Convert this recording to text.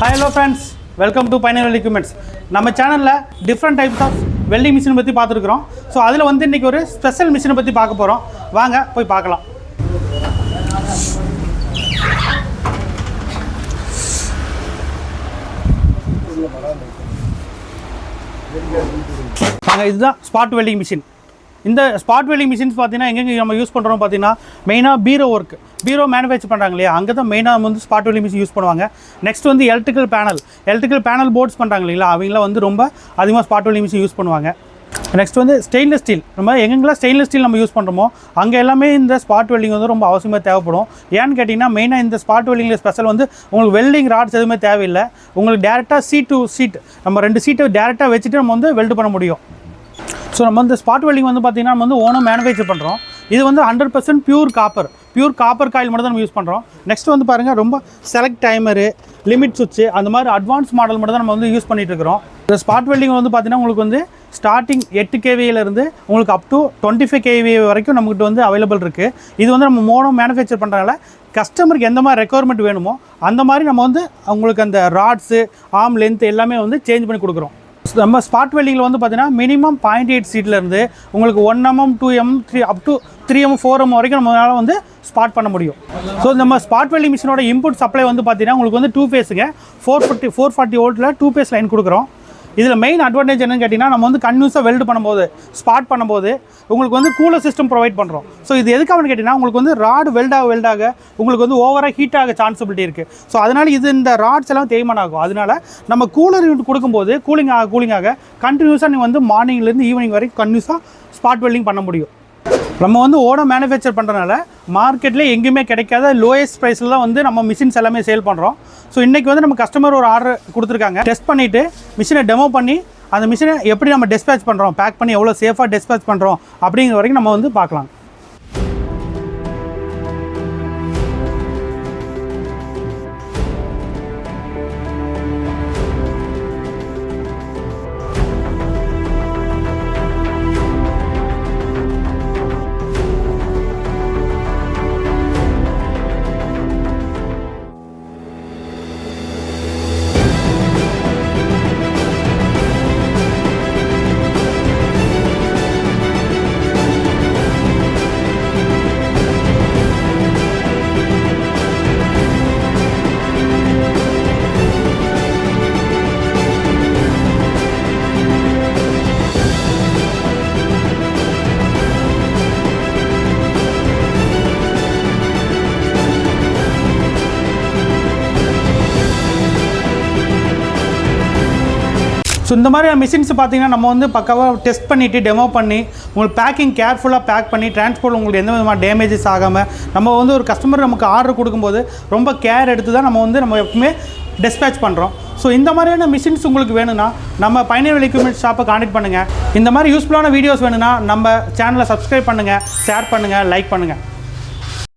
Hi hello friends, welcome to Pioneer Equipments. நம்ம சேனல்ல different types of welding machine பத்தி பார்த்துருக்கோம். ஸோ அதில் வந்து இன்றைக்கி ஒரு ஸ்பெஷல் மிஷினை பற்றி பார்க்க போகிறோம். வாங்க போய் பார்க்கலாம். இதுதான் ஸ்பாட் வெல்டிங் மிஷின். இந்த ஸ்பாட் வெல்டிங் மிஷின்ஸ் பார்த்தீங்கன்னா எங்கெங்கே நம்ம யூஸ் பண்ணுறோம் பார்த்தீங்கன்னா மெயினாக பீரோ ஒர்க், பீரோ மேனுஃபேக்சர் பண்ணுறாங்க இல்லையா, அங்கே தான் மெயினாக வந்து ஸ்பாட் வெல்டிங் மிஷின் யூஸ் பண்ணுவாங்க. நெக்ஸ்ட் வந்து எலக்ட்ரிக்கல் பேனல் போர்ட்ஸ் பண்ணுறாங்க இல்லைங்களா, அவங்களாம் வந்து ரொம்ப அதிகமாக ஸ்பாட் வெல்டிங் மிஷின் யூஸ் பண்ணுவாங்க. நெக்ஸ்ட் வந்து ஸ்டெயின்லெஸ் ஸ்டீல், நம்ம எங்கெங்கெல்லாம் ஸ்டெயின்லெஸ் ஸ்டீல் நம்ம யூஸ் பண்ணுறோமோ அங்கே எல்லாமே இந்த ஸ்பாட் வெல்டிங் வந்து ரொம்ப அவசியமாக தேவைப்படும். ஏன்னு கேட்டிங்கன்னா மெயினாக இந்த ஸ்பாட் வெல்டிங்கில் ஸ்பெஷல் வந்து உங்களுக்கு வெல்டிங் ராட்ஸ் எதுவுமே தேவையில்லை. உங்களுக்கு டேரெக்டாக சீட் டு சீட் நம்ம 2 சீட்டை டேரெக்டாக வச்சுட்டு நம்ம வந்து வெல்டு பண்ண முடியும். ஸோ நம்ம வந்து ஸ்பாட் வெல்டிங் வந்து பார்த்திங்கன்னா நம்ம வந்து ஓனாக மேனுஃபேக்சர் பண்ணுறோம். இது வந்து 100% பியூர் காப்பர் காயில் மட்டும் தான் நம்ம யூஸ் பண்ணுறோம். நெக்ஸ்ட் வந்து பாருங்கள், ரொம்ப செலக்ட் டைமரு, லிமிட் சுவிட்சு, அந்த மாதிரி அட்வான்ஸ் மாடல் மட்டும் தான் நம்ம வந்து யூஸ் பண்ணிகிட்டு இருக்கிறோம். இந்த ஸ்பாட் வெல்டிங் வந்து பார்த்திங்கன்னா உங்களுக்கு வந்து ஸ்டார்டிங் 8 kVலேருந்து உங்களுக்கு அப் டு 25 kV வரைக்கும் நம்மகிட்ட வந்து அவைலபிள் இருக்குது. இது வந்து நம்ம மோனோ மேனுஃபேக்சர் பண்ணுறதுனால கஸ்டமருக்கு எந்த மாதிரி ரெக்குவயர்மெண்ட் வேணுமோ அந்த மாதிரி நம்ம வந்து அவங்களுக்கு அந்த ராட்ஸு, ஆர்ம் லென்த் எல்லாமே வந்து சேஞ்ச் பண்ணி கொடுக்குறோம். நம்ம ஸ்பாட் வெல்டிங்கில் வந்து பார்த்தீங்கன்னா மினிமம் 0.8 சீட்லேருந்து உங்களுக்கு 1 mm 2 mm 3 up to 3 mm 4 mm வரைக்கும் நம்மளால் வந்து ஸ்பாட் பண்ண முடியும். ஸோ நம்ம ஸ்பாட் வெல்டிங் மிஷினோட இன்புட் சப்ளை வந்து பார்த்தீங்கன்னா உங்களுக்கு வந்து 2 ஃபேஸுங்க 440 வோல்ட்டில் 2 ஃபேஸ் லைன் கொடுக்குறோம். இதில் மெயின் அட்வான்டேஜ் என்னன்னு கேட்டிங்கன்னா நம்ம வந்து கன்யூஸாக வெல்டு பண்ணும்போது, ஸ்பாட் பண்ணும்போது உங்களுக்கு வந்து கூலர் சிஸ்டம் ப்ரொவைட் பண்ணுறோம். ஸோ இது எதுக்காகன்னு கேட்டிங்கன்னா உங்களுக்கு வந்து ராடு வெல்டாக உங்களுக்கு வந்து ஓவராக ஹீட் ஆக சான்சபிலிட்டி இருக்குது. ஸோ அதனால் இது இந்த ராட்ஸ் எல்லாம் தேய்மானம் ஆகும். அதனால் நம்ம கூலர் யூனிட் கொடுக்கும்போது கூலிங்காக கண்டினியூஸாக நீங்கள் வந்து மார்னிங்லேருந்து ஈவினிங் வரைக்கும் கன்யூஸாக ஸ்பாட் வெல்டிங் பண்ண முடியும். நம்ம வந்து ஓனாக மேனுஃபேக்சர் பண்ணுறதுனால மார்க்கெட்டில் எங்கேயுமே கிடைக்காத லோயஸ்ட் ப்ரைஸில் தான் வந்து நம்ம மிஷின்ஸ் எல்லாமே சேல் பண்ணுறோம். ஸோ இன்றைக்கி வந்து நம்ம கஸ்டமர் ஒரு ஆர்டர் கொடுத்துருக்காங்க. டெஸ்ட் பண்ணிவிட்டு மிஷினை டெமோ பண்ணி அந்த மிஷினை எப்படி நம்ம டிஸ்பேச் பண்ணுறோம், பேக் பண்ணி எவ்வளோ சேஃபாக டிஸ்பேச் பண்ணுறோம் அப்படிங்கிற வரைக்கும் நம்ம வந்து பார்க்கலாம். ஸோ இந்த மாதிரி மிஷின்ஸ் பார்த்திங்கன்னா நம்ம வந்து பக்காவாக டெஸ்ட் பண்ணிவிட்டு டெமோ பண்ணி உங்களுக்கு பேக்கிங் கேர்ஃபுல்லாக பேக் பண்ணி டிரான்ஸ்போர்ட் உங்களுக்கு எந்த விதமான டேமேஜஸ் ஆகாமல் நம்ம வந்து ஒரு கஸ்டமர் நமக்கு ஆர்டர் கொடுக்கும்போது ரொம்ப கேர் எடுத்து தான் நம்ம எப்பவுமே டிஸ்பேச் பண்ணுறோம். ஸோ இந்த மாதிரியான மிஷின்ஸ் உங்களுக்கு வேணும்னா நம்ம பைனியர் எக்யூப்மெண்ட்ஸ் ஷாப்பை கான்டெக்ட் பண்ணுங்கள். இந்த மாதிரி யூஸ்ஃபுல்லான வீடியோஸ் வேணும்னா நம்ம சேனலை சப்ஸ்கிரைப் பண்ணுங்கள், ஷேர் பண்ணுங்கள், லைக் பண்ணுங்கள்.